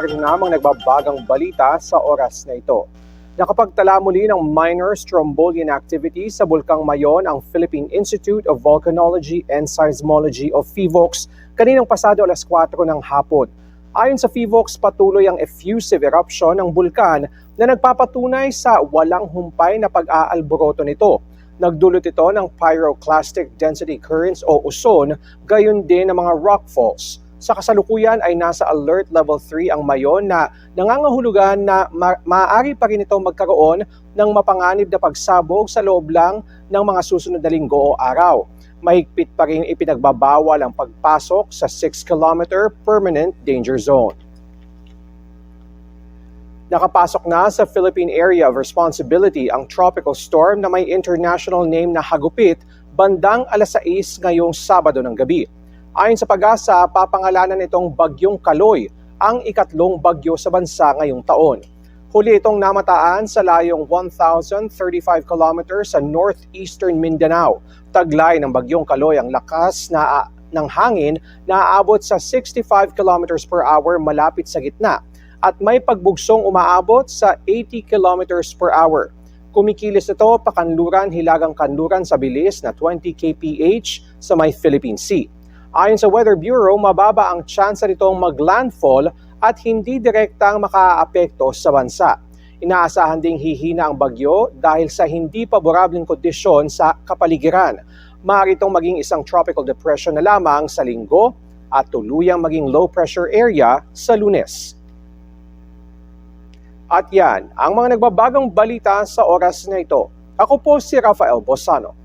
narito na ang nagbabagang balita sa oras na ito. Nakapagtala muli ng minor strombolian activity sa Bulkang Mayon ang Philippine Institute of Volcanology and Seismology of PHIVOLCS kaninang pasado alas 4 ng hapon. Ayon sa PHIVOLCS, patuloy ang effusive eruption ng bulkan na nagpapatunay sa walang humpay na pag-aalboroto nito. Nagdulot ito ng pyroclastic density currents o uson, gayon din ng mga rockfalls. Sa kasalukuyan ay nasa alert level 3 ang Mayon na nangangahulugan na maaari pa rin ito magkaroon ng mapanganib na pagsabog sa loob lang ng mga susunod na linggo o araw. Mahigpit pa rin ipinagbabawal ang pagpasok sa 6-kilometer permanent danger zone. Nakapasok na sa Philippine Area of Responsibility ang tropical storm na may international name na Hagupit bandang alas 6 ngayong Sabado ng gabi. Ayon sa Pag-asa, papangalanan itong Bagyong Kaloy, ang ikatlong bagyo sa bansa ngayong taon. Huli itong namataan sa layong 1,035 kilometers sa northeastern Mindanao. Taglay ng Bagyong Kaloy ang lakas ng hangin na aabot sa 65 kilometers per hour malapit sa gitna at may pagbugsong umaabot sa 80 kilometers per hour. Kumikilos ito pakanluran hilagang kanluran sa bilis na 20 kph sa may Philippine Sea. Ayon sa Weather Bureau, mababa ang tsansa nitong maglandfall at hindi direktang makaaapekto sa bansa. Inaasahan ding hihina ang bagyo dahil sa hindi paborableng kondisyon sa kapaligiran. Maaari itong maging isang tropical depression na lamang sa Linggo at tuluyang maging low pressure area sa Lunes. At yan ang mga nagbabagang balita sa oras na ito. Ako po si Rafael Bosano.